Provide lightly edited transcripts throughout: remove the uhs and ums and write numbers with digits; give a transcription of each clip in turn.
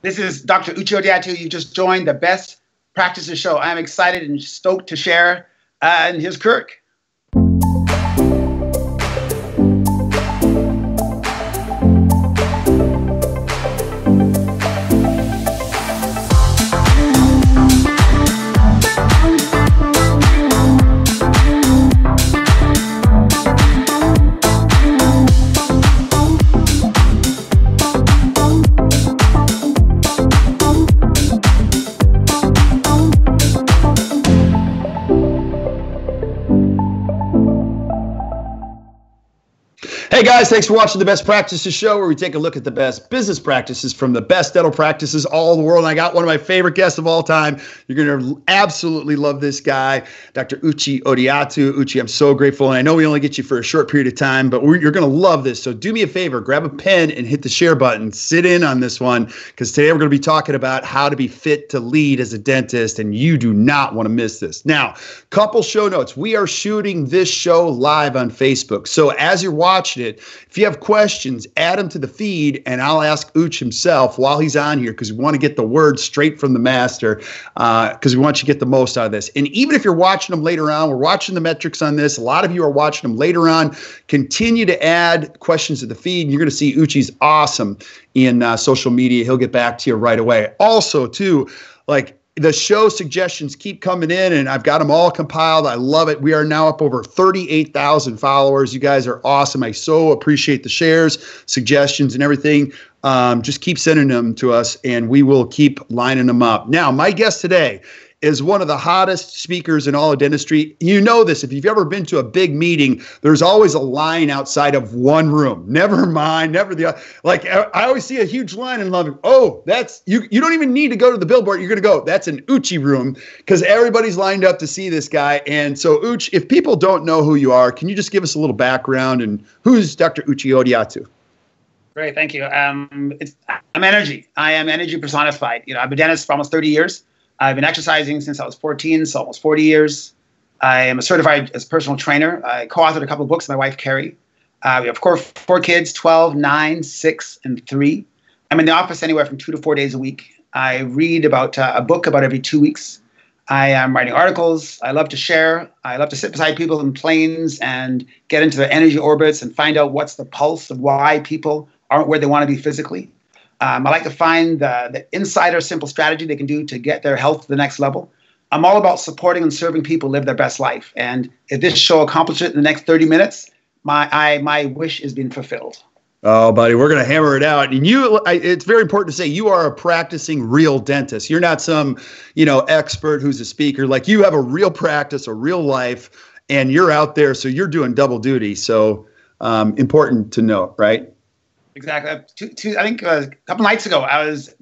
This is Dr. Uche Odiatu. You just joined the Best Practices Show. I'm excited and stoked to share. And here's Kirk. Hey guys, thanks for watching the Best Practices Show, where we take a look at the best business practices from the best dental practices all over the world. And I got one of my favorite guests of all time. You're going to absolutely love this guy, Dr. Uche Odiatu. Uche, I'm so grateful. And I know we only get you for a short period of time, but you're going to love this. So do me a favor, grab a pen and hit the share button. Sit in on this one, because today we're going to be talking about how to be fit to lead as a dentist, and you do not want to miss this. Now, couple show notes. We are shooting this show live on Facebook. So as you're watching it, if you have questions, add them to the feed, and I'll ask Uche himself while he's on here, because we want to get the word straight from the master, because we want you to get the most out of this. And even if you're watching them later on, we're watching the metrics on this. A lot of you are watching them later on. Continue to add questions to the feed, and you're going to see Uche's awesome in social media. He'll get back to you right away. Also, too, the show suggestions keep coming in, and I've got them all compiled. I love it. We are now up over 38,000 followers. You guys are awesome. I so appreciate the shares, suggestions, and everything. Just keep sending them to us, and we will keep lining them up. Now, my guest today is one of the hottest speakers in all of dentistry. You know this. If you've ever been to a big meeting, there's always a line outside of one room. Never mind, never the other. Like, I always see a huge line and love it. Oh, that's, you don't even need to go to the billboard. You're going to go, that's an Uche room, because everybody's lined up to see this guy. And so, Uche, if people don't know who you are, can you just give us a little background, and who's Dr. Uche Odiatu? Great, thank you. I'm energy. I am energy personified. I've been a dentist for almost 30 years. I've been exercising since I was 14, so almost 40 years. I am a certified as personal trainer. I co-authored a couple of books with my wife, Carrie. We have, of course, 4 kids, 12, 9, 6, and 3. I'm in the office anywhere from 2 to 4 days a week. I read about a book about every 2 weeks. I am writing articles. I love to share. I love to sit beside people in planes and get into their energy orbits and find out what's the pulse of why people aren't where they want to be physically. I like to find the insider simple strategy they can do to get their health to the next level. I'm all about supporting and serving people live their best life. And if this show accomplishes it in the next 30 minutes, my wish is being fulfilled. Oh, buddy, we're going to hammer it out. And it's very important to say you are a practicing real dentist. You're not some, expert who's a speaker. Like, you have a real practice, a real life, and you're out there. So you're doing double duty. So important to note, right? Exactly. I think a couple nights ago, I was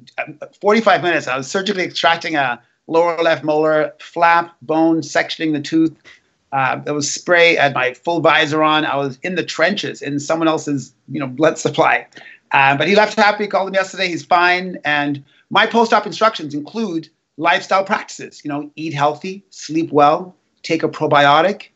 45 minutes. I was surgically extracting a lower left molar, flap, bone, sectioning the tooth. There was spray. I had my full visor on. I was in the trenches in someone else's, blood supply. But he left happy. Called him yesterday. He's fine. And my post-op instructions include lifestyle practices. Eat healthy, sleep well, take a probiotic,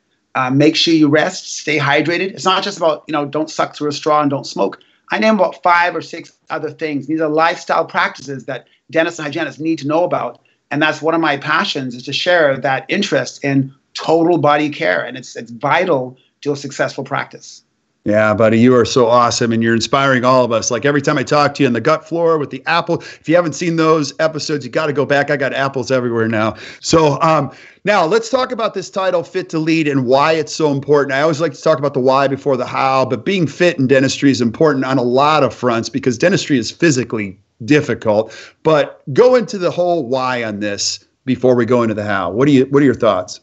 make sure you rest, stay hydrated. It's not just about, don't suck through a straw and don't smoke. I name about 5 or 6 other things. These are lifestyle practices that dentists and hygienists need to know about. And that's one of my passions, is to share that interest in total body care. And it's vital to a successful practice. Yeah, buddy, you are so awesome, and you're inspiring all of us. Like, every time I talk to you on the gut floor with the apple, if you haven't seen those episodes, you got to go back. I got apples everywhere now. So now let's talk about this title, Fit to Lead, and why it's so important. I always like to talk about the why before the how, but being fit in dentistry is important on a lot of fronts, because dentistry is physically difficult. But go into the whole why on this before we go into the how. What are your thoughts?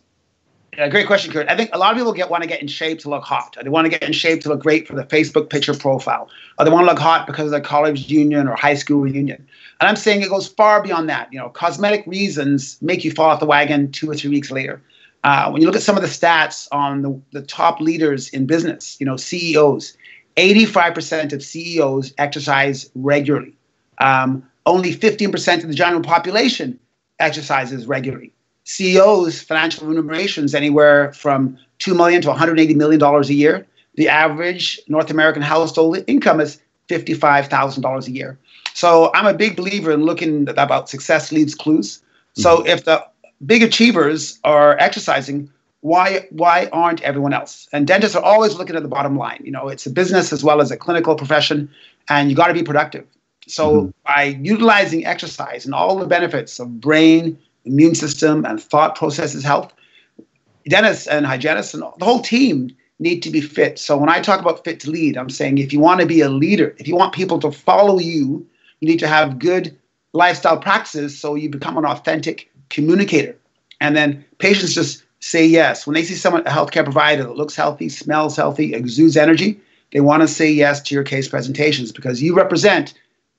Yeah, great question, Kurt. I think a lot of people want to get in shape to look hot. Or they want to get in shape to look great for the Facebook picture profile. Or they want to look hot because of their college reunion or high school reunion. And I'm saying it goes far beyond that. Cosmetic reasons make you fall off the wagon 2 or 3 weeks later. When you look at some of the stats on the top leaders in business, CEOs, 85% of CEOs exercise regularly. Only 15% of the general population exercises regularly. CEOs' financial remunerations anywhere from $2 million to $180 million a year. The average North American household income is $55,000 a year. So I'm a big believer in looking about success leaves clues. So if the big achievers are exercising, why aren't everyone else? And dentists are always looking at the bottom line. You know, it's a business as well as a clinical profession, and you got to be productive. So by utilizing exercise and all the benefits of brain, immune system, and thought processes health, dentists and hygienists and the whole team need to be fit. So when I talk about fit to lead, I'm saying if you want to be a leader, if you want people to follow you, you need to have good lifestyle practices so you become an authentic communicator. And then patients just say yes. When they see someone, a healthcare provider that looks healthy, smells healthy, exudes energy, they want to say yes to your case presentations because you represent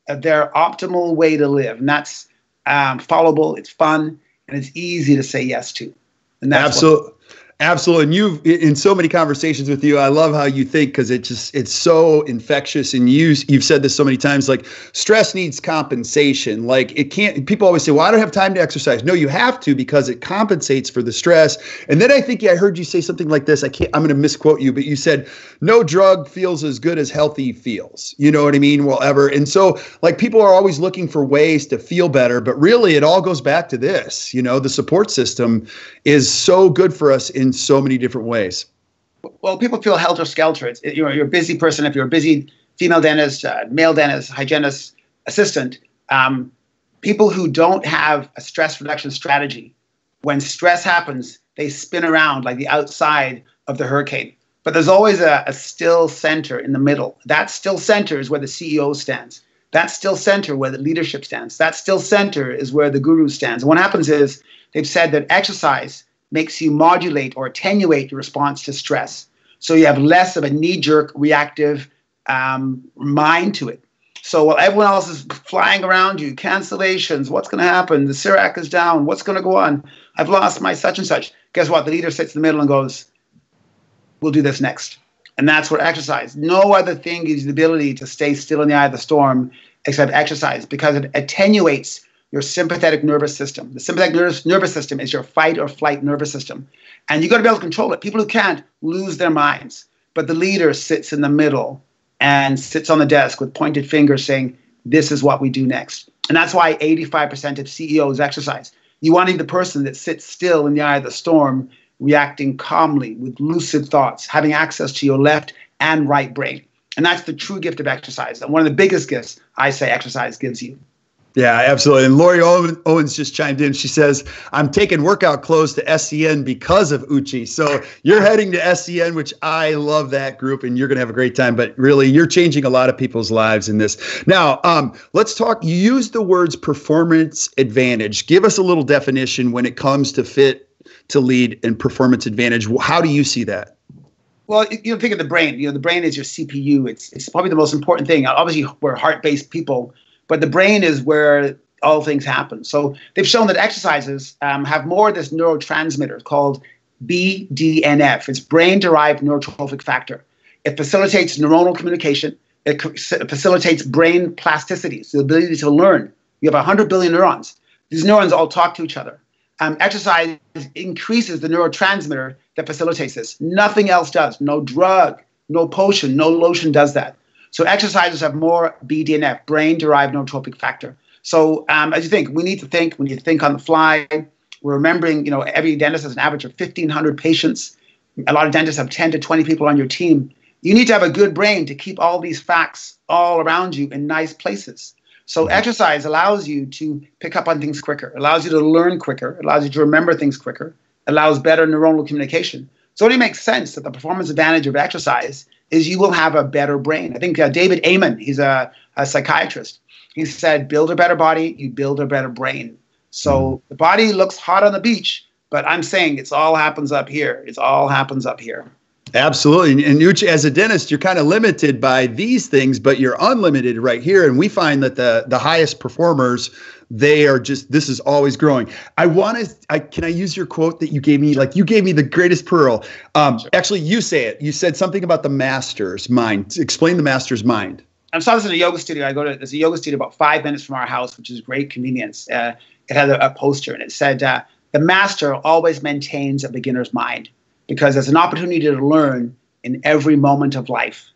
their optimal way to live. And that's followable, it's fun, and it's easy to say yes to. And that's absolutely. Absolutely. And you've, in so many conversations with you, I love how you think because it's so infectious. And you've said this so many times, like stress needs compensation. Like it can't, people always say, well, I don't have time to exercise. No, you have to because it compensates for the stress. And then I think I heard you say something like this. I'm going to misquote you, but you said, no drug feels as good as healthy feels. You know what I mean? Well, ever. And so like people are always looking for ways to feel better, but really it all goes back to this, you know, the support system is so good for us in so many different ways. Well, people feel helter-skelter. You're a busy person. If you're a busy female dentist, male dentist, hygienist, assistant, people who don't have a stress reduction strategy, when stress happens, they spin around like the outside of the hurricane. But there's always a still center in the middle. That still center is where the CEO stands. That still center where the leadership stands. That still center is where the guru stands. And what happens is they've said that exercise makes you modulate or attenuate your response to stress. So you have less of a knee-jerk reactive mind to it. So while everyone else is flying around you, cancellations, what's going to happen? The CIRAC is down. What's going to go on? I've lost my such and such. Guess what? The leader sits in the middle and goes, we'll do this next. And that's where exercise. No other thing gives you the ability to stay still in the eye of the storm except exercise because it attenuates your sympathetic nervous system. The sympathetic nervous system is your fight or flight nervous system. And you got to be able to control it. People who can't lose their minds. But the leader sits in the middle and sits on the desk with pointed fingers saying, this is what we do next. And that's why 85% of CEOs exercise. You want to be the person that sits still in the eye of the storm, reacting calmly with lucid thoughts, having access to your left and right brain. And that's the true gift of exercise. And one of the biggest gifts I say exercise gives you. Yeah, absolutely. And Lori Owens just chimed in. She says, I'm taking workout clothes to SCN because of Uche. So you're heading to SCN, which I love that group, and you're going to have a great time. But really, you're changing a lot of people's lives in this. Now, let's talk. You use the words performance advantage. Give us a little definition when it comes to fit to lead and performance advantage. How do you see that? Well, you think of the brain. You know, the brain is your CPU. It's probably the most important thing. Obviously, we're heart-based people. But the brain is where all things happen. So they've shown that exercises have more of this neurotransmitter called BDNF. It's brain-derived neurotrophic factor. It facilitates neuronal communication. It facilitates brain plasticity, so the ability to learn. You have 100 billion neurons. These neurons all talk to each other. Exercise increases the neurotransmitter that facilitates this. Nothing else does. No drug, no potion, no lotion does that. So exercises have more BDNF, brain-derived neurotrophic factor. So as you think, we need to think. We need to think on the fly. We're remembering, you know, every dentist has an average of 1,500 patients. A lot of dentists have 10 to 20 people on your team. You need to have a good brain to keep all these facts all around you in nice places. So exercise allows you to pick up on things quicker, allows you to learn quicker, allows you to remember things quicker, allows better neuronal communication. So it only makes sense that the performance advantage of exercise is you will have a better brain. I think David Amen, he's a psychiatrist. He said, build a better body, you build a better brain. So the body looks hot on the beach, but I'm saying it all happens up here. It all happens up here. Absolutely. And Uche, as a dentist, you're kind of limited by these things, but you're unlimited right here. And we find that the highest performers, they are just, this is always growing. Can I use your quote that you gave me? Like, you gave me the greatest pearl. Sure. Actually, you say it. You said something about the master's mind. Explain the master's mind. I saw this in a yoga studio. There's a yoga studio about 5 minutes from our house, which is great convenience. It had a poster, and it said, the master always maintains a beginner's mind, because there's an opportunity to learn in every moment of life.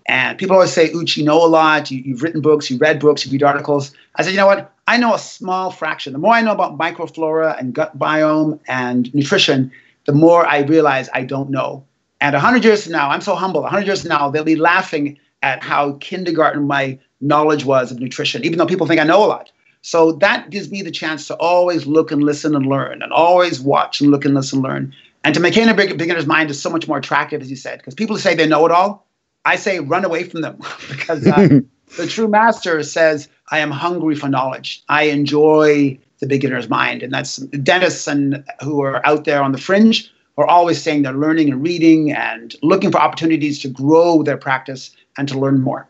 And people always say, Uche, you know a lot. You've written books, you read books, you read articles. I said, you know what? I know a small fraction. The more I know about microflora and gut biome and nutrition, the more I realize I don't know. And 100 years from now, I'm so humble. 100 years from now, they'll be laughing at how kindergarten my knowledge was of nutrition, even though people think I know a lot. So that gives me the chance to always look and listen and learn, and always watch and look and listen and learn. And to maintain a beginner's mind is so much more attractive, as you said, because people say they know it all. I say run away from them because the true master says, I am hungry for knowledge. I enjoy the beginner's mind. And that's dentists and who are out there on the fringe are always saying they're learning and reading and looking for opportunities to grow their practice and to learn more.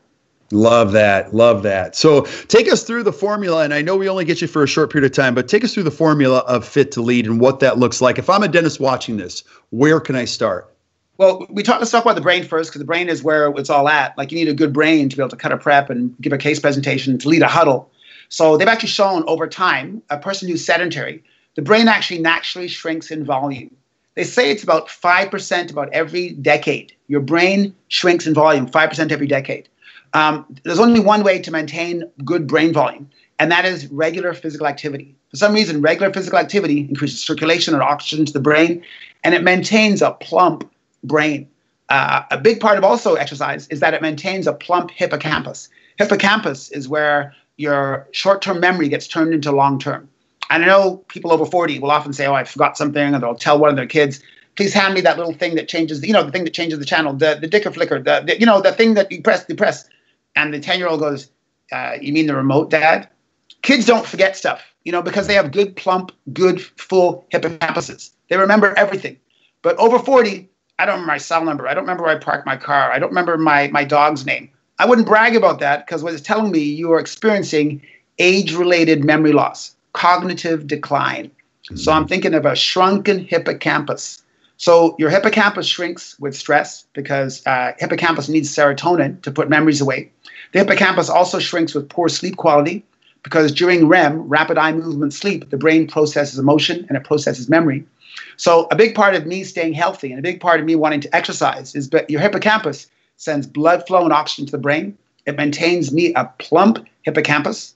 Love that. Love that. So take us through the formula. And I know we only get you for a short period of time, but take us through the formula of Fit to Lead and what that looks like. If I'm a dentist watching this, where can I start? Well, let's talk about the brain first, because the brain is where it's all at. Like, you need a good brain to be able to cut a prep and give a case presentation, to lead a huddle. So they've actually shown over time, a person who's sedentary, the brain actually naturally shrinks in volume. They say it's about 5% about every decade. Your brain shrinks in volume, 5% every decade. There's only one way to maintain good brain volume, and that is regular physical activity. For some reason, regular physical activity increases circulation or oxygen to the brain, and it maintains a plump brain. A big part of also exercise is that it maintains a plump hippocampus. Hippocampus is where your short-term memory gets turned into long-term. And I know people over 40 will often say, oh, I forgot something, or they'll tell one of their kids, please hand me that little thing that changes, the thing that changes the channel, the dicker flicker, the thing that you press. And the 10-year-old goes, you mean the remote, Dad? Kids don't forget stuff, because they have good, plump, good, full hippocampuses. They remember everything. But over 40, I don't remember my cell number. I don't remember where I parked my car. I don't remember my dog's name. I wouldn't brag about that, because what it's telling me, you are experiencing age-related memory loss, cognitive decline. Mm-hmm. So I'm thinking of a shrunken hippocampus. So your hippocampus shrinks with stress because hippocampus needs serotonin to put memories away. The hippocampus also shrinks with poor sleep quality because during REM, rapid eye movement sleep, the brain processes emotion and it processes memory. So a big part of me staying healthy and a big part of me wanting to exercise is that your hippocampus sends blood flow and oxygen to the brain. It maintains a plump hippocampus.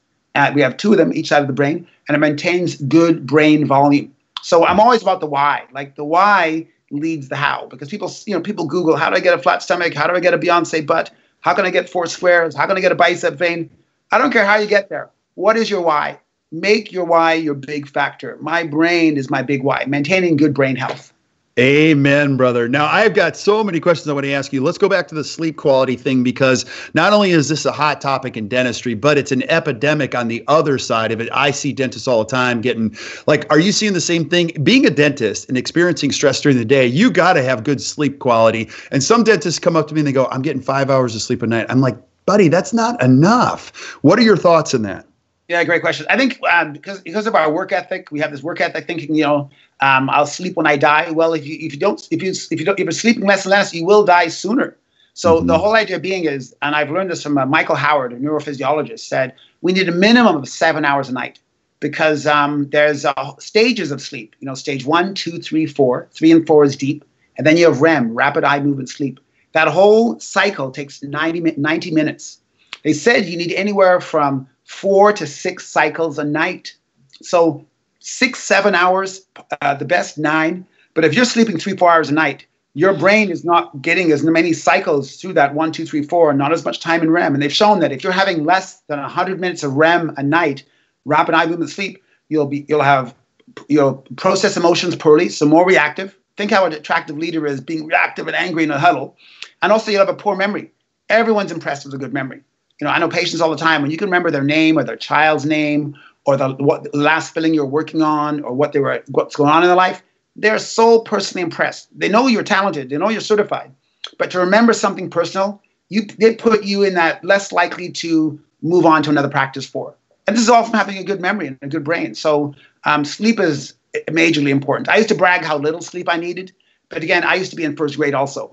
We have two of them each side of the brain, and it maintains good brain volume. So I'm always about the why. Like, the why leads the how, because people Google, how do I get a flat stomach? How do I get a Beyonce butt? How can I get 4 squares? How can I get a bicep vein? I don't care how you get there. What is your why? Make your why your big factor. My brain is my big why, maintaining good brain health. Amen, brother. Now, I've got so many questions I want to ask you. Let's go back to the sleep quality thing, because not only is this a hot topic in dentistry, but it's an epidemic on the other side of it. I see dentists all the time getting, are you seeing the same thing? Being a dentist and experiencing stress during the day, you got to have good sleep quality. And some dentists come up to me and they go, I'm getting 5 hours of sleep a night. I'm like, buddy, that's not enough. What are your thoughts on that? Yeah, great question. I think because of our work ethic, we have this work ethic thinking, I'll sleep when I die. Well, if you're sleeping less and less, you will die sooner. So the whole idea being is, and I've learned this from Michael Howard, a neurophysiologist, said we need a minimum of 7 hours a night, because there's stages of sleep. Stage 1, 2, 3, 4. 3 and 4 is deep, and then you have REM, rapid eye movement sleep. That whole cycle takes 90 minutes. They said you need anywhere from 4 to 6 cycles a night. So 6, 7 hours, the best 9. But if you're sleeping 3, 4 hours a night, your brain is not getting as many cycles through that 1, 2, 3, 4, not as much time in REM. And they've shown that if you're having less than 100 minutes of REM a night, rapid eye movement sleep, you'll process emotions poorly, so more reactive. Think how an attractive leader is, being reactive and angry in a huddle. And also you'll have a poor memory. Everyone's impressed with a good memory. I know patients all the time, when you can remember their name or their child's name or the last filling you're working on or what's going on in their life, they're so personally impressed. They know you're talented. They know you're certified. But to remember something personal, they put you in that less likely to move on to another practice for. And this is all from having a good memory and a good brain. So sleep is majorly important. I used to brag how little sleep I needed. But again, I used to be in first grade also,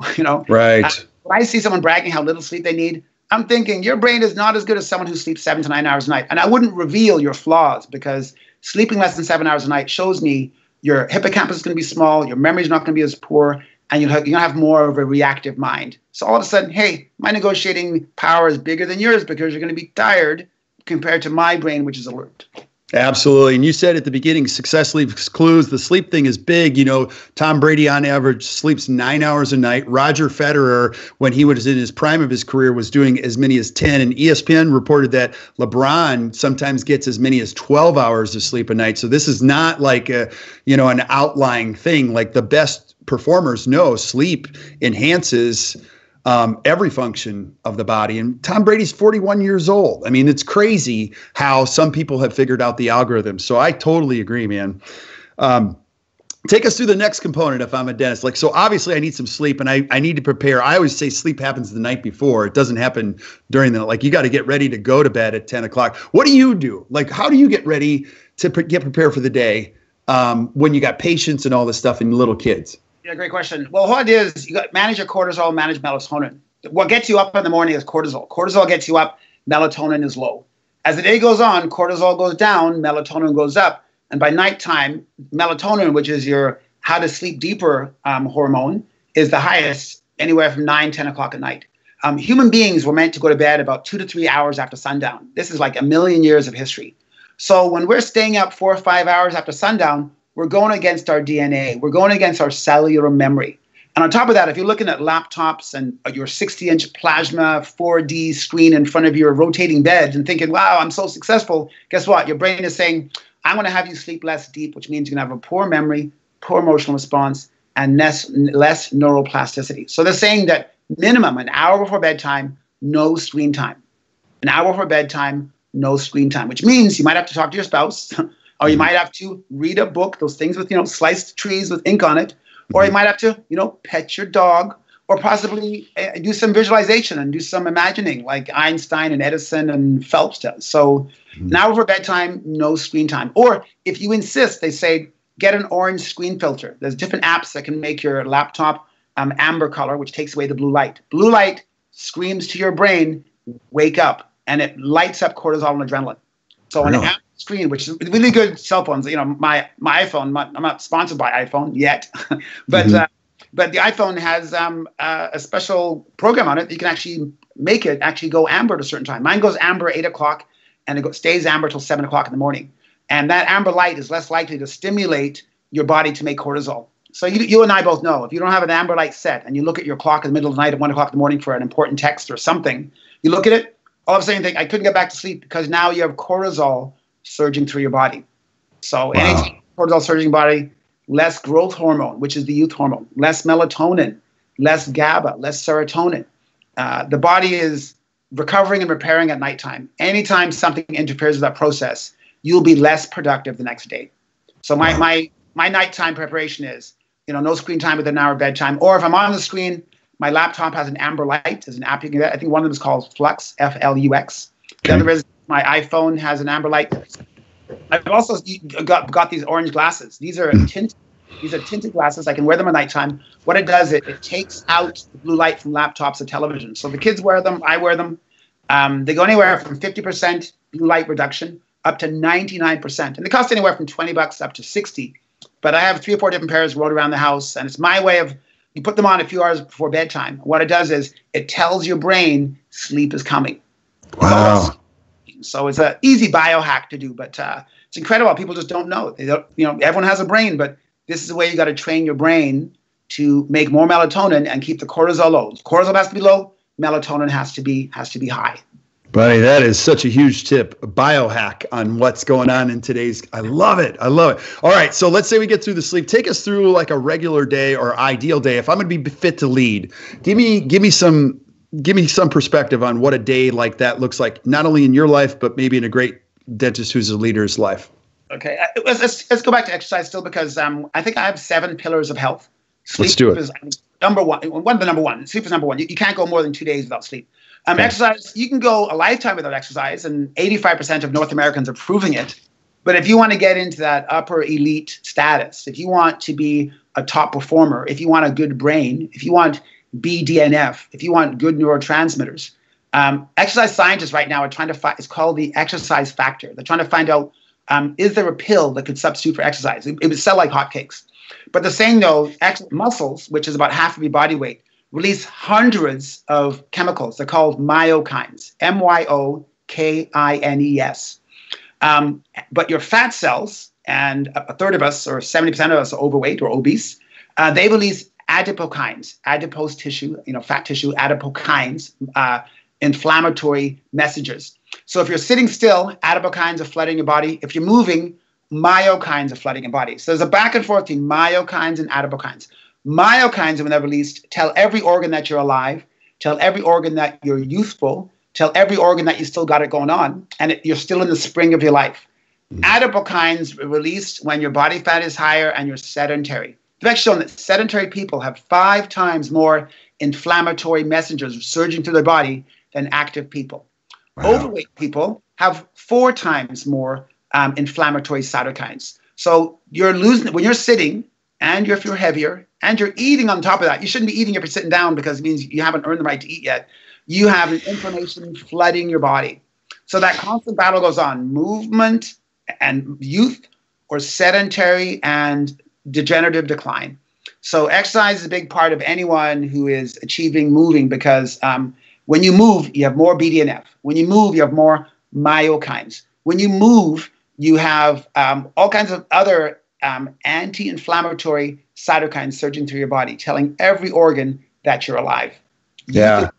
Right. When I see someone bragging how little sleep they need, I'm thinking your brain is not as good as someone who sleeps 7 to 9 hours a night. And I wouldn't reveal your flaws, because sleeping less than 7 hours a night shows me your hippocampus is going to be small, your memory is not going to be as poor, and you'll have more of a reactive mind. So all of a sudden, hey, my negotiating power is bigger than yours because you're going to be tired compared to my brain, which is alert. Absolutely. And you said at the beginning, success leaves clues. The sleep thing is big. You know, Tom Brady on average sleeps 9 hours a night. Roger Federer, when he was in his prime of his career, was doing as many as 10. And ESPN reported that LeBron sometimes gets as many as 12 hours of sleep a night. So this is not like an outlying thing. Like the best performers know sleep enhances every function of the body. And Tom Brady's 41 years old. I mean, it's crazy how some people have figured out the algorithm. So I totally agree, man. Take us through the next component if I'm a dentist. Like, so obviously I need some sleep and I need to prepare. I always say sleep happens the night before. It doesn't happen during the night. Like you got to get ready to go to bed at 10 o'clock. What do you do? Like, how do you get ready to get prepared for the day when you got patients and all this stuff and little kids? Yeah, great question. Well, what it is, you got manage your cortisol, manage melatonin. What gets you up in the morning is cortisol. Cortisol gets you up, melatonin is low. As the day goes on, cortisol goes down, melatonin goes up. And by nighttime, melatonin, which is your how to sleep deeper hormone, is the highest, anywhere from 9, 10 o'clock at night. Human beings were meant to go to bed about 2 to 3 hours after sundown. This is like a million years of history. So when we're staying up 4 or 5 hours after sundown, we're going against our DNA. We're going against our cellular memory. And on top of that, if you're looking at laptops and your 60-inch plasma 4D screen in front of your rotating bed and thinking, wow, I'm so successful, guess what? Your brain is saying, I'm going to have you sleep less deep, which means you're going to have a poor memory, poor emotional response, and less neuroplasticity. So they're saying that minimum an hour before bedtime, no screen time. An hour before bedtime, no screen time, which means you might have to talk to your spouse, or you might have to read a book, those things with, sliced trees with ink on it, or you might have to, pet your dog, or possibly do some visualization and do some imagining like Einstein and Edison and Phelps does. So an hour before bedtime, no screen time. Or if you insist, they say, get an orange screen filter. There's different apps that can make your laptop amber color, which takes away the blue light. Blue light screams to your brain, wake up, and it lights up cortisol and adrenaline. So an amber screen, which is really good cell phones, my iPhone, I'm not sponsored by iPhone yet, but the iPhone has a special program on it that you can actually make it actually go amber at a certain time. Mine goes amber at 8 o'clock, and it stays amber till 7 o'clock in the morning. And that amber light is less likely to stimulate your body to make cortisol. So you and I both know, if you don't have an amber light set and you look at your clock in the middle of the night at 1 o'clock in the morning for an important text or something, you look at it, all of a sudden you think, I couldn't get back to sleep because now you have cortisol surging through your body. So anytime cortisol surging body, less growth hormone, which is the youth hormone, less melatonin, less GABA, less serotonin. The body is recovering and repairing at nighttime. Anytime something interferes with that process, you'll be less productive the next day. So my nighttime preparation is, no screen time within an hour of bedtime. Or if I'm on the screen, my laptop has an amber light. There's an app you can get. I think one of them is called Flux, Flux. The other is my iPhone has an amber light. I've also got these orange glasses. These are tinted glasses. I can wear them at nighttime. What it does, it takes out the blue light from laptops and television. So the kids wear them. I wear them. They go anywhere from 50% blue light reduction up to 99%. And they cost anywhere from $20 up to $60. But I have 3 or 4 different pairs rolled around the house. And it's my way of, you put them on a few hours before bedtime. What it does is it tells your brain sleep is coming. Wow. So it's an easy biohack to do, but it's incredible. People just don't know. They don't, everyone has a brain, but this is the way you got to train your brain to make more melatonin and keep the cortisol low. Cortisol has to be low. Melatonin has to be high. Buddy, that is such a huge tip, a biohack on what's going on in today's. I love it. All right, so let's say we get through the sleep. Take us through like a regular day or ideal day. If I'm going to be fit to lead, give me some perspective on what a day like that looks like, not only in your life, but maybe in a great dentist who's a leader's life. Okay, let's go back to exercise still, because I think I have 7 pillars of health. Sleep Let's do it. Is number one. One of the number one. Sleep is number one. You can't go more than 2 days without sleep. Exercise, you can go a lifetime without exercise, and 85% of North Americans are proving it. But if you want to get into that upper elite status, if you want to be a top performer, if you want a good brain, if you want BDNF, if you want good neurotransmitters, exercise scientists right now are trying to find, it's called the exercise factor. They're trying to find out, is there a pill that could substitute for exercise? It would sell like hotcakes. But the saying though, muscles, which is about half of your body weight, release hundreds of chemicals. They're called myokines, myokines. But your fat cells, and a third of us, or 70% of us, are overweight or obese. They release adipokines, adipose tissue, fat tissue, adipokines, inflammatory messages. So if you're sitting still, adipokines are flooding your body. If you're moving, myokines are flooding your body. So there's a back and forth between myokines and adipokines. Myokines, when they're released, tell every organ that you're alive, tell every organ that you're youthful, tell every organ that you still got it going on, and you're still in the spring of your life. Adipokines are released when your body fat is higher and you're sedentary. They've actually shown that sedentary people have 5 times more inflammatory messengers surging through their body than active people. Wow. Overweight people have 4 times more inflammatory cytokines. So you're losing when you're sitting, and if you're heavier, and you're eating on top of that. You shouldn't be eating if you're sitting down because it means you haven't earned the right to eat yet. You have an inflammation flooding your body. So that constant battle goes on. Movement and youth, or sedentary and degenerative decline. So exercise is a big part of anyone who is achieving moving, because when you move, you have more BDNF. When you move, you have more myokines. When you move, you have all kinds of other anti-inflammatory cytokines surging through your body, telling every organ that you're alive. Yeah.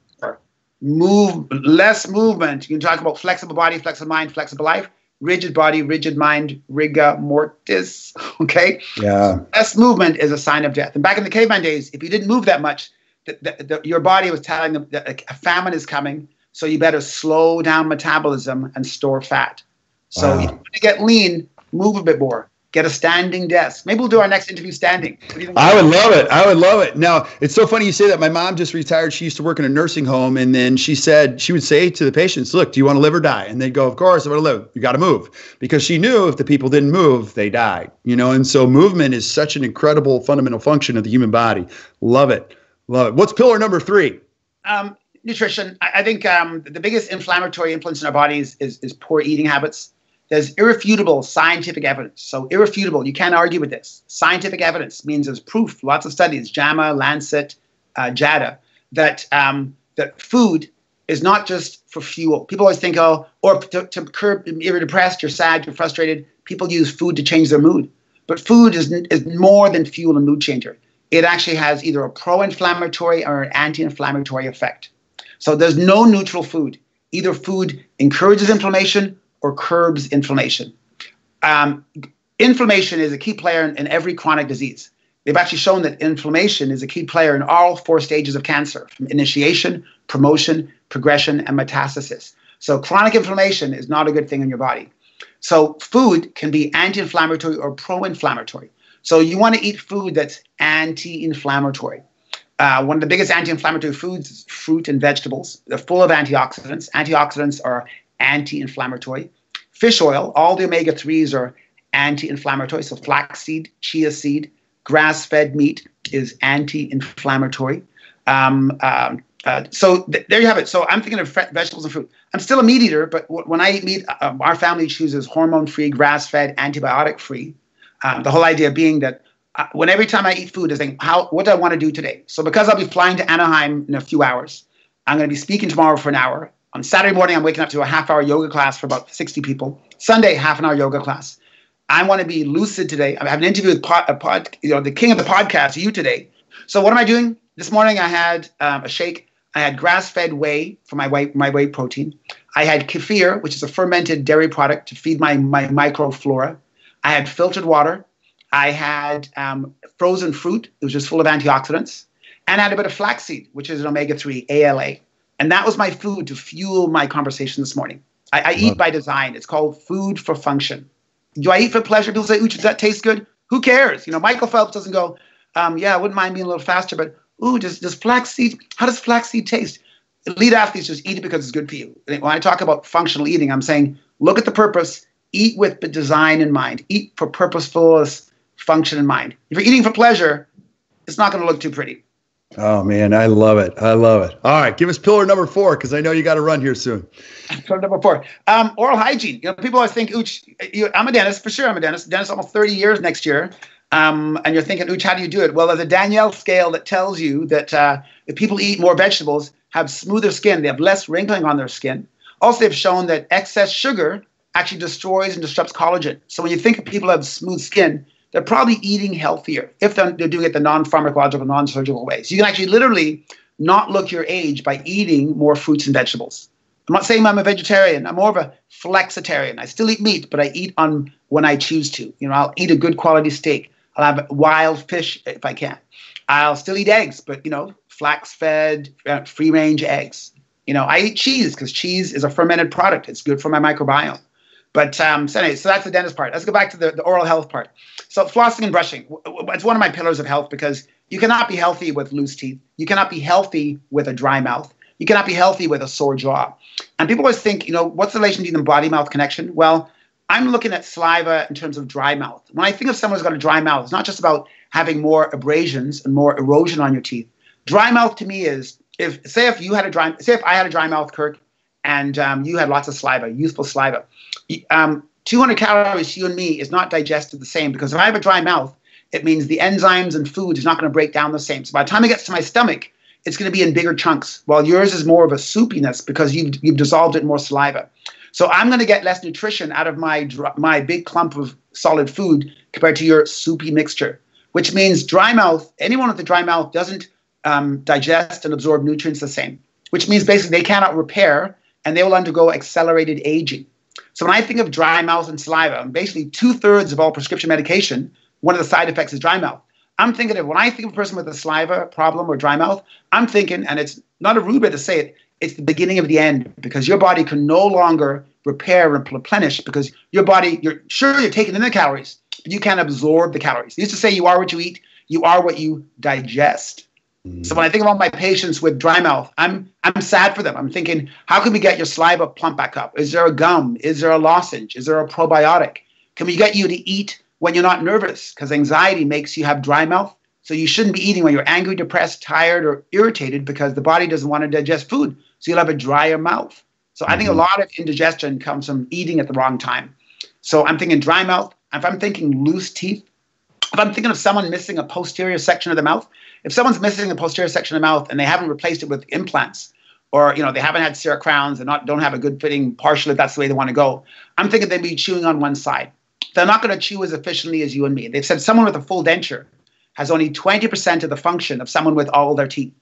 Move, less movement. You can talk about flexible body, flexible mind, flexible life. Rigid body, rigid mind, rigor mortis. Okay? Yeah. Less movement is a sign of death. And back in the caveman days, if you didn't move that much, your body was telling them that a famine is coming, so you better slow down metabolism and store fat. So if you want to get lean, move a bit more. Get a standing desk. Maybe we'll do our next interview standing. I would love it. I would love it. Now, it's so funny you say that. My mom just retired. She used to work in a nursing home. And then she would say to the patients, look, do you want to live or die? And they'd go, of course, I want to live. You got to move. Because she knew if the people didn't move, they died. And so movement is such an incredible fundamental function of the human body. Love it. Love it. What's pillar number 3? Nutrition. I think the biggest inflammatory influence in our bodies is poor eating habits. There's irrefutable scientific evidence. So irrefutable, you can't argue with this. Scientific evidence means there's proof, lots of studies, JAMA, Lancet, JADA, that food is not just for fuel. People always think, or to curb, you're depressed, you're sad, you're frustrated, people use food to change their mood. But food is more than fuel and mood changer. It actually has either a pro-inflammatory or an anti-inflammatory effect. So there's no neutral food. Either food encourages inflammation or curbs inflammation. Inflammation is a key player in every chronic disease. They've actually shown that inflammation is a key player in all 4 stages of cancer, from initiation, promotion, progression, and metastasis. So chronic inflammation is not a good thing in your body. So food can be anti-inflammatory or pro-inflammatory. So you want to eat food that's anti-inflammatory. One of the biggest anti-inflammatory foods is fruit and vegetables. They're full of antioxidants. Antioxidants are anti-inflammatory. Fish oil, all the omega-3s are anti-inflammatory. So flaxseed, chia seed, grass-fed meat is anti-inflammatory. So there you have it. So I'm thinking of vegetables and fruit. I'm still a meat eater, but when I eat meat, our family chooses hormone-free, grass-fed, antibiotic-free. The whole idea being that every time I eat food, I think, what do I want to do today? So because I'll be flying to Anaheim in a few hours, I'm going to be speaking tomorrow for an hour. On Saturday morning, I'm waking up to a half-hour yoga class for about 60 people. Sunday, half-an-hour yoga class. I want to be lucid today. I have an interview with the king of the podcast, you today. So what am I doing? This morning, I had a shake. I had grass-fed whey for my whey protein. I had kefir, which is a fermented dairy product to feed my microflora. I had filtered water. I had frozen fruit, which is full of antioxidants. And I had a bit of flaxseed, which is an omega-3, ALA. And that was my food to fuel my conversation this morning. I eat by design. It's called food for function. Do I eat for pleasure? People say, Uche, does that taste good? Who cares? Michael Phelps doesn't go, yeah, I wouldn't mind being a little faster, but does flaxseed, how does flaxseed taste? Elite athletes just eat it because it's good for you. When I talk about functional eating, I'm saying, look at the purpose, eat with the design in mind, eat for purposeful function in mind. If you're eating for pleasure, it's not going to look too pretty. Oh, man, I love it. I love it. All right, give us pillar number 4, because I know you got to run here soon. Pillar number 4, oral hygiene. People always think, Uche, I'm a dentist. For sure, I'm a dentist. Dentist almost 30 years next year. And you're thinking, Uche, how do you do it? Well, there's a Danielle scale that tells you that if people eat more vegetables, have smoother skin, they have less wrinkling on their skin. Also, they've shown that excess sugar actually destroys and disrupts collagen. So when you think of people who have smooth skin, they're probably eating healthier if they're doing it the non-pharmacological, non-surgical ways. You can actually literally not look your age by eating more fruits and vegetables. I'm not saying I'm a vegetarian. I'm more of a flexitarian. I still eat meat, but I eat on when I choose to. I'll eat a good quality steak. I'll have wild fish if I can. I'll still eat eggs, but, flax-fed, free-range eggs. I eat cheese because cheese is a fermented product. It's good for my microbiome. But so anyway, so that's the dentist part. Let's go back to the oral health part. So flossing and brushing, it's one of my pillars of health because you cannot be healthy with loose teeth. You cannot be healthy with a dry mouth. You cannot be healthy with a sore jaw. And people always think, what's the relation between the body-mouth connection? Well, I'm looking at saliva in terms of dry mouth. When I think of someone who's got a dry mouth, it's not just about having more abrasions and more erosion on your teeth. Dry mouth to me is, if I had a dry mouth, Kirk, and you had lots of saliva, youthful saliva, 200 calories to you and me is not digested the same, because if I have a dry mouth, it means the enzymes and food is not going to break down the same. So by the time it gets to my stomach, it's going to be in bigger chunks, while yours is more of a soupiness because you've dissolved it in more saliva. So I'm going to get less nutrition out of my big clump of solid food compared to your soupy mixture, which means dry mouth, anyone with a dry mouth doesn't digest and absorb nutrients the same, which means basically they cannot repair and they will undergo accelerated aging. So when I think of dry mouth and saliva, basically 2/3 of all prescription medication, one of the side effects is dry mouth. I'm thinking when I think of a person with a saliva problem or dry mouth, I'm thinking, and it's not a rude way to say it, it's the beginning of the end, because your body can no longer repair and replenish because your body, you're taking in the calories, but you can't absorb the calories. They used to say you are what you eat, you are what you digest. So when I think of all my patients with dry mouth, I'm sad for them. I'm thinking, how can we get your saliva plump back up? Is there a gum? Is there a lozenge? Is there a probiotic? Can we get you to eat when you're not nervous? Because anxiety makes you have dry mouth. So you shouldn't be eating when you're angry, depressed, tired, or irritated, because the body doesn't want to digest food. So you'll have a drier mouth. So I think a lot of indigestion comes from eating at the wrong time. So I'm thinking dry mouth. If I'm thinking loose teeth, if I'm thinking of someone missing a posterior section of the mouth, if someone's missing a posterior section of the mouth and they haven't replaced it with implants, or they haven't had CR crowns and don't have a good fitting partial, if that's the way they want to go, I'm thinking they'd be chewing on one side. They're not going to chew as efficiently as you and me. They've said someone with a full denture has only 20% of the function of someone with all their teeth.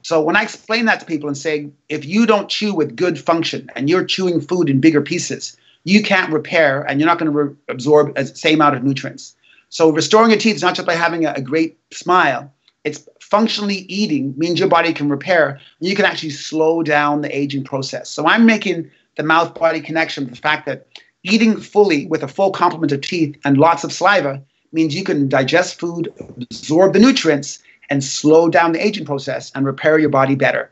So when I explain that to people and say, if you don't chew with good function and you're chewing food in bigger pieces, you can't repair and you're not going to absorb the same amount of nutrients. So restoring your teeth is not just by having a great smile. It's functionally eating means your body can repair, and you can actually slow down the aging process. So I'm making the mouth-body connection with the fact that eating fully with a full complement of teeth and lots of saliva means you can digest food, absorb the nutrients, and slow down the aging process and repair your body better.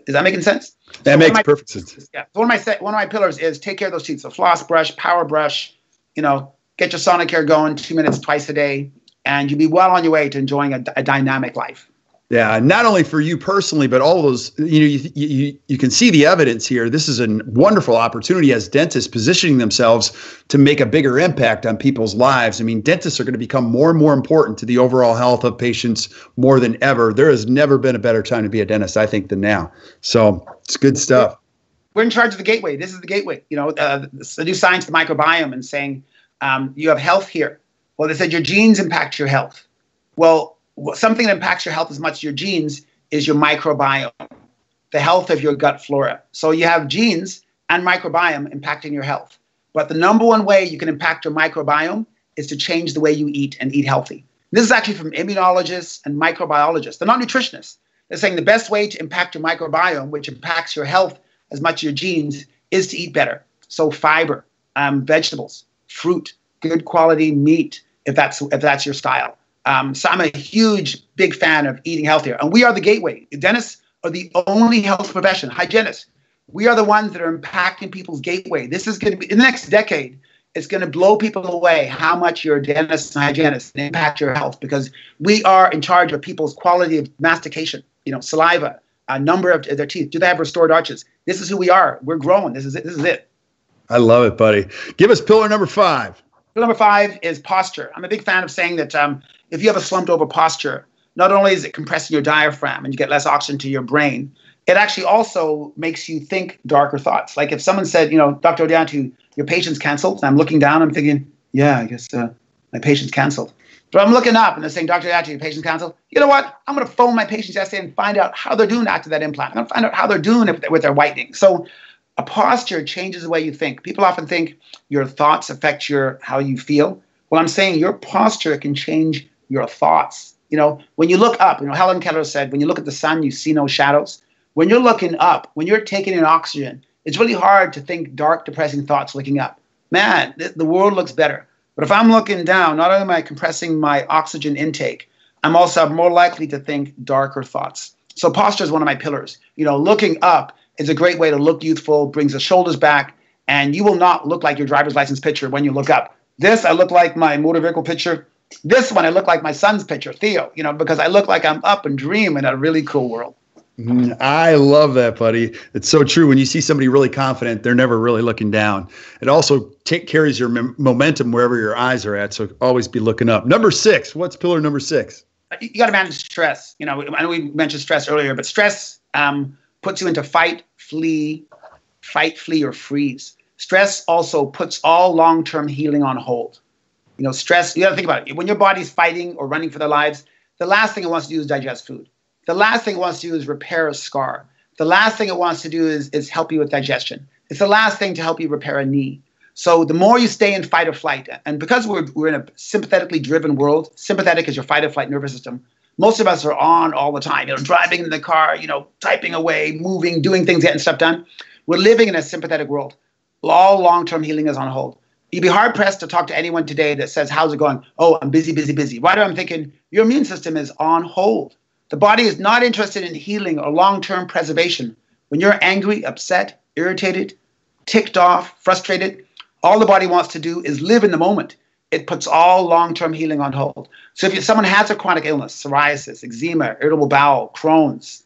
Is that making sense? That makes perfect sense. Yeah. So one of my pillars is take care of those teeth. So floss, brush, power brush, get your Sonicare going 2 minutes twice a day, and you'll be well on your way to enjoying a dynamic life. Yeah, not only for you personally, but all those, you can see the evidence here. This is a wonderful opportunity as dentists positioning themselves to make a bigger impact on people's lives. I mean, dentists are going to become more and more important to the overall health of patients more than ever. There has never been a better time to be a dentist, I think, than now. So it's good stuff. We're in charge of the gateway. This is the gateway. The new science, the microbiome, and saying you have health here. Well, they said your genes impact your health. Well, something that impacts your health as much as your genes is your microbiome, the health of your gut flora. So you have genes and microbiome impacting your health. But the number one way you can impact your microbiome is to change the way you eat and eat healthy. This is actually from immunologists and microbiologists. They're not nutritionists. They're saying the best way to impact your microbiome, which impacts your health as much as your genes, is to eat better. So fiber, vegetables, fruit, good quality meat, if that's your style. So I'm a huge, big fan of eating healthier. And we are the gateway. Dentists are the only health profession, hygienists. We are the ones that are impacting people's gateway. This is going to be, in the next decade, it's going to blow people away how much your dentists and hygienists impact your health, because we are in charge of people's quality of mastication, saliva, a number of their teeth. Do they have restored arches? This is who we are. We're growing. This is it. I love it, buddy. Give us pillar number 5. Number 5 is posture. I'm a big fan of saying that if you have a slumped over posture, not only is it compressing your diaphragm and you get less oxygen to your brain, it actually also makes you think darker thoughts. Like if someone said, Dr. Odiatu, your patient's canceled, and I'm looking down, I'm thinking, yeah, I guess my patient's canceled. But I'm looking up and they're saying, Dr. Odiatu, your patient's canceled. You know what? I'm going to phone my patients yesterday and find out how they're doing after that implant. I'm going to find out how they're doing with their whitening. So a posture changes the way you think. People often think your thoughts affect how you feel. Well, I'm saying your posture can change your thoughts. When you look up, Helen Keller said, when you look at the sun, you see no shadows. When you're looking up, when you're taking in oxygen, it's really hard to think dark, depressing thoughts looking up. Man, the world looks better. But if I'm looking down, not only am I compressing my oxygen intake, I'm also more likely to think darker thoughts. So posture is one of my pillars. Looking up is a great way to look youthful, brings the shoulders back, and you will not look like your driver's license picture when you look up. This, I look like my motor vehicle picture. This one, I look like my son's picture, Theo, because I look like I'm up and dream in a really cool world. I love that, buddy. It's so true. When you see somebody really confident, they're never really looking down. It also carries your momentum wherever your eyes are at. So always be looking up. Number 6. What's pillar number 6? You got to manage stress. I know we mentioned stress earlier, but stress puts you into fight, flee, or freeze. Stress also puts all long-term healing on hold. Stress, you got to think about it. When your body's fighting or running for their lives, the last thing it wants to do is digest food. The last thing it wants to do is repair a scar. The last thing it wants to do is help you with digestion. It's the last thing to help you repair a knee. So the more you stay in fight or flight, and because we're in a sympathetically driven world, sympathetic is your fight or flight nervous system. Most of us are on all the time, driving in the car, typing away, moving, doing things, getting stuff done. We're living in a sympathetic world. All long-term healing is on hold. You'd be hard-pressed to talk to anyone today that says, how's it going? Oh, I'm busy, busy, busy. Why do I'm thinking your immune system is on hold? The body is not interested in healing or long-term preservation. When you're angry, upset, irritated, ticked off, frustrated, all the body wants to do is live in the moment. It puts all long-term healing on hold. So if someone has a chronic illness, psoriasis, eczema, irritable bowel, Crohn's,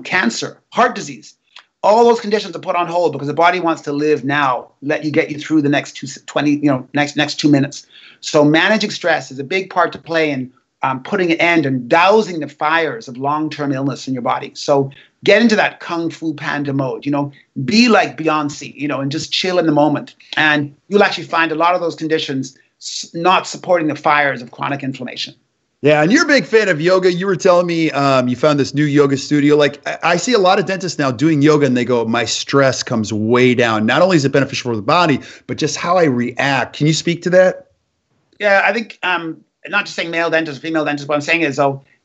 cancer, heart disease, all those conditions are put on hold because the body wants to live now, get you through the next 2 minutes. So managing stress is a big part to play in putting an end and dousing the fires of long-term illness in your body. So get into that Kung Fu Panda mode, be like Beyonce, and just chill in the moment. And you'll actually find a lot of those conditions not supporting the fires of chronic inflammation. Yeah, and you're a big fan of yoga. You were telling me you found this new yoga studio. Like I see a lot of dentists now doing yoga and they go, my stress comes way down. Not only is it beneficial for the body, but just how I react. Can you speak to that? Yeah, I think not just saying male dentists, female dentists, what I'm saying is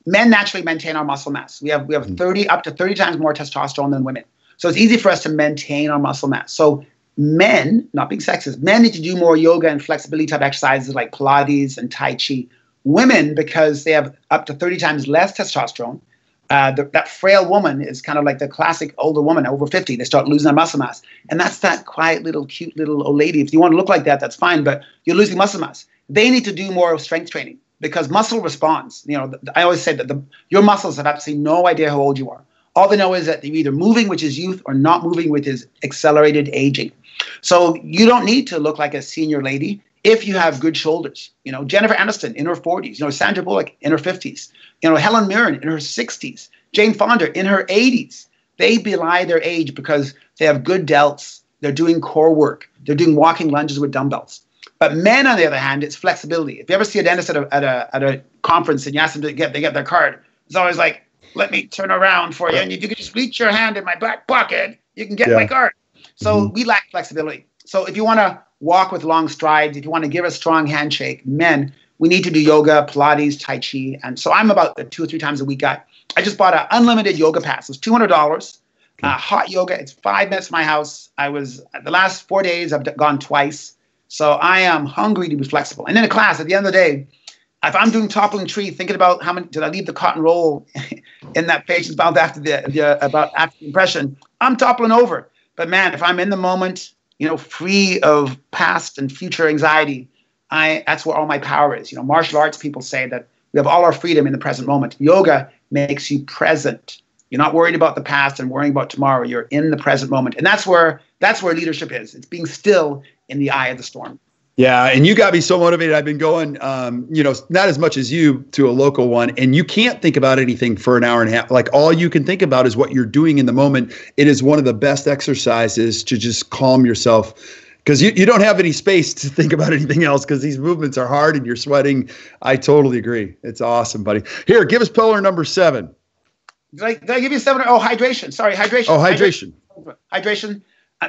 men naturally maintain our muscle mass. We have up to 30 times more testosterone than women. So it's easy for us to maintain our muscle mass. So men, not being sexist, men need to do more yoga and flexibility type exercises like Pilates and Tai Chi. Women, because they have up to 30 times less testosterone, that frail woman is kind of like the classic older woman over 50. They start losing their muscle mass. And that's that quiet little, cute little old lady. If you want to look like that, that's fine, but you're losing muscle mass. They need to do more strength training because muscle responds. I always say that your muscles have absolutely no idea how old you are. All they know is that you're either moving, which is youth, or not moving, which is accelerated aging. So you don't need to look like a senior lady if you have good shoulders. Jennifer Aniston in her 40s, Sandra Bullock in her 50s, Helen Mirren in her 60s, Jane Fonda in her 80s. They belie their age because they have good delts. They're doing core work. They're doing walking lunges with dumbbells. But men, on the other hand, it's flexibility. If you ever see a dentist at a conference and you ask them to get their card, it's always like, let me turn around for you. And if you could just reach your hand in my back pocket, you can get my card. So we lack flexibility. So if you want to walk with long strides, if you want to give a strong handshake, men, we need to do yoga, Pilates, Tai Chi. And so I'm about 2 or 3 times a week guy. I just bought an unlimited yoga pass. It's $200. Hot yoga. It's 5 minutes from my house. The last 4 days, I've gone twice. So I am hungry to be flexible. And in a class, at the end of the day, if I'm doing toppling tree, thinking about how many did I leave the cotton roll in that patient's mouth after the impression, I'm toppling over. But man, if I'm in the moment, free of past and future anxiety, that's where all my power is. Martial arts people say that we have all our freedom in the present moment. Yoga makes you present. You're not worried about the past and worrying about tomorrow. You're in the present moment. And that's where leadership is. It's being still in the eye of the storm. Yeah, and you got me so motivated. I've been going, not as much as you to a local one, and you can't think about anything for an hour and a half. Like all you can think about is what you're doing in the moment. It is one of the best exercises to just calm yourself because you don't have any space to think about anything else because these movements are hard and you're sweating. I totally agree. It's awesome, buddy. Here, give us pillar number 7. Did I give you 7? Oh, hydration. Sorry, hydration. Oh, hydration. Hydration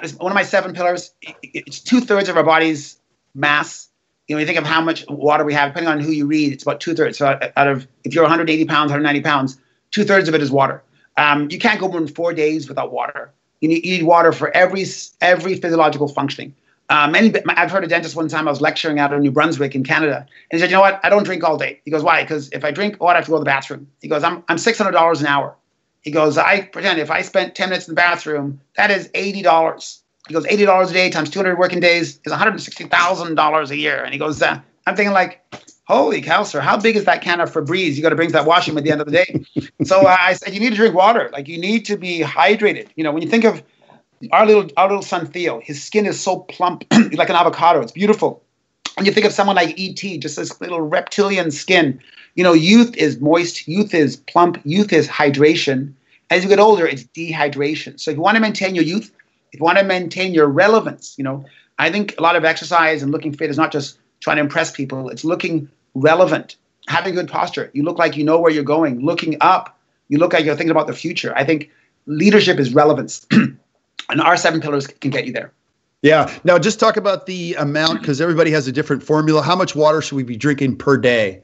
is one of my 7 pillars. It's 2/3 of our body's mass. You think of how much water we have, depending on who you read, it's about 2/3. So out of, if you're 180 pounds, 190 pounds, 2/3 of it is water. You can't go more than 4 days without water. You need water for every physiological functioning. I've heard a dentist one time, I was lecturing out of New Brunswick in Canada, and he said, you know what, I don't drink all day. He goes, why? Because if I drink, I have to go to the bathroom. He goes, I'm $600 an hour. He goes, I pretend if I spent 10 minutes in the bathroom, that is $80. He goes, $80 a day times 200 working days is $160,000 a year. And he goes, I'm thinking like, holy cow, sir, how big is that can of Febreze you got to bring to that washroom at the end of the day? So I said, you need to drink water. Like you need to be hydrated. When you think of our little son, Theo, his skin is so plump, like an avocado. It's beautiful. And you think of someone like E.T., just this little reptilian skin. Youth is moist. Youth is plump. Youth is hydration. As you get older, it's dehydration. So if you want to maintain your youth, if you want to maintain your relevance, I think a lot of exercise and looking fit is not just trying to impress people. It's looking relevant, having good posture. You look like you know where you're going. Looking up, you look like you're thinking about the future. I think leadership is relevance. And our 7 pillars can get you there. Yeah. Now, just talk about the amount because everybody has a different formula. How much water should we be drinking per day?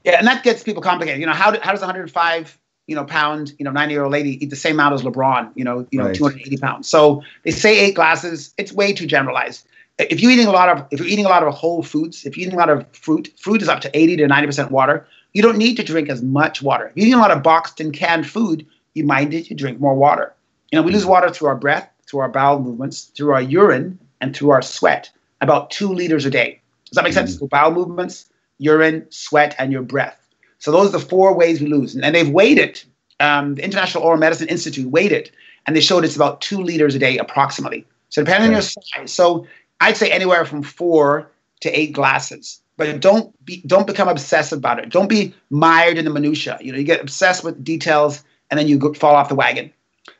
Yeah, and that gets people complicated. How does 105 pound 90-year-old lady eat the same amount as LeBron? Right. 280 pounds. So they say 8 glasses. It's way too generalized. If you're eating a lot of whole foods, if you're eating a lot of fruit is up to 80 to 90% water. You don't need to drink as much water. If you're eating a lot of boxed and canned food, you might need to drink more water. We lose water through our breath, through our bowel movements, through our urine, and through our sweat. About 2 liters a day. Does that make sense? So bowel movements, urine, sweat, and your breath. So those are the 4 ways we lose. And they've weighed it. The International Oral Medicine Institute weighed it, and they showed it's about 2 liters a day approximately. So depending on your size. So I'd say anywhere from 4 to 8 glasses. But don't become obsessive about it. Don't be mired in the minutia. You get obsessed with details, and then you fall off the wagon.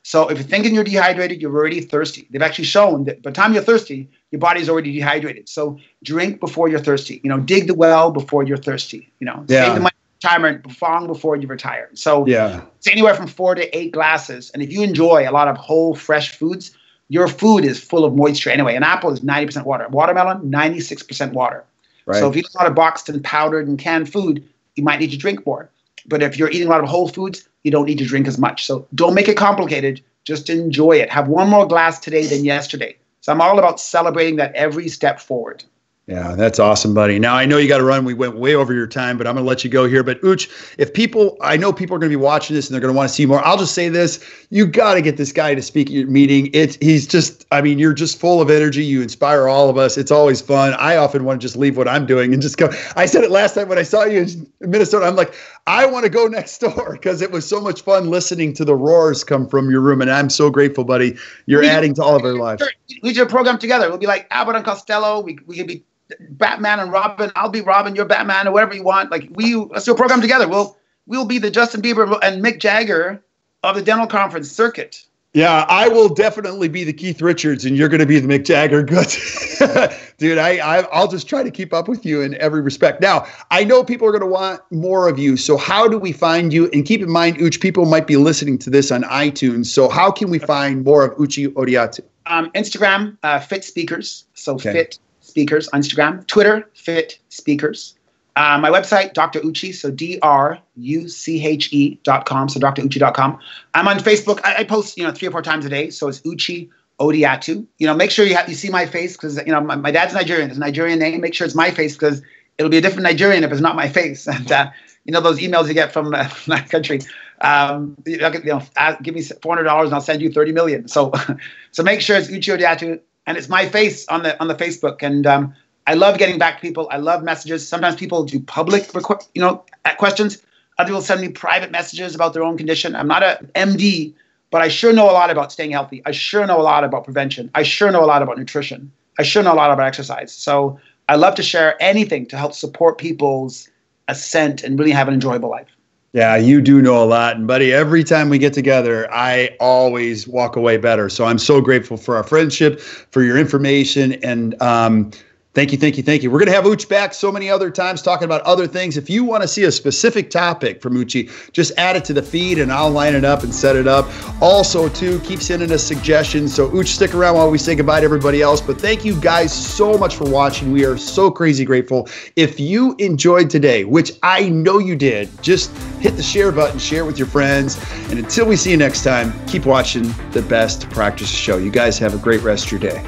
So if you're thinking you're dehydrated, you're already thirsty. They've actually shown that by the time you're thirsty, your body's already dehydrated. So drink before you're thirsty. Dig the well before you're thirsty. Save the money for retirement long before you retire. So it's anywhere from 4 to 8 glasses. And if you enjoy a lot of whole, fresh foods, your food is full of moisture anyway. An apple is 90% water. Watermelon, 96% water. Right. So if you eat a lot of boxed and powdered and canned food, you might need to drink more. But if you're eating a lot of whole foods, you don't need to drink as much. So don't make it complicated. Just enjoy it. Have 1 more glass today than yesterday. So I'm all about celebrating that every step forward. Yeah, that's awesome, buddy. Now, I know you got to run. We went way over your time, but I'm going to let you go here. But Uche, I know people are going to be watching this and they're going to want to see more. I'll just say this. You got to get this guy to speak at your meeting. You're just full of energy. You inspire all of us. It's always fun. I often want to just leave what I'm doing and just go. I said it last time when I saw you in Minnesota. I'm like, I want to go next door because it was so much fun listening to the roars come from your room. And I'm so grateful, buddy. You're adding to all of our lives. We do a program together. We'll be like Abbott and Costello. We could be Batman and Robin. I'll be Robin, you're Batman, or whatever you want. Let's do a program together. We'll be the Justin Bieber and Mick Jagger of the dental conference circuit. Yeah, I will definitely be the Keith Richards, and you're going to be the Mick Jagger. Good, dude. I'll just try to keep up with you in every respect. Now, I know people are going to want more of you. So how do we find you? And keep in mind, Uche, people might be listening to this on iTunes. So how can we find more of Uche Odiatu? Instagram, Fit Speakers. So Fit Speakers on Instagram. Twitter, Fit Speakers. My website, Dr. Uche, so druche.com, so druche.com. I'm on Facebook. I post, 3 or 4 times a day, so it's Uche Odiatu. Make sure you see my face because, my dad's Nigerian. It's a Nigerian name. Make sure it's my face because it'll be a different Nigerian if it's not my face. And, those emails you get from that country. Give me $400 and I'll send you 30 million. So make sure it's Uche Odiatu. And it's my face on the Facebook. And I love getting back to people. I love messages. Sometimes people do public questions. Other people send me private messages about their own condition. I'm not an MD, but I sure know a lot about staying healthy. I sure know a lot about prevention. I sure know a lot about nutrition. I sure know a lot about exercise. So I love to share anything to help support people's ascent and really have an enjoyable life. Yeah, you do know a lot. And buddy, every time we get together, I always walk away better. So I'm so grateful for our friendship, for your information, and thank you, thank you, thank you. We're going to have Uche back so many other times talking about other things. If you want to see a specific topic from Uche, just add it to the feed and I'll line it up and set it up. Also, too, keep sending us suggestions. So Uche, stick around while we say goodbye to everybody else. But thank you guys so much for watching. We are so crazy grateful. If you enjoyed today, which I know you did, just hit the share button, share it with your friends. And until we see you next time, keep watching the Best Practice Show. You guys have a great rest of your day.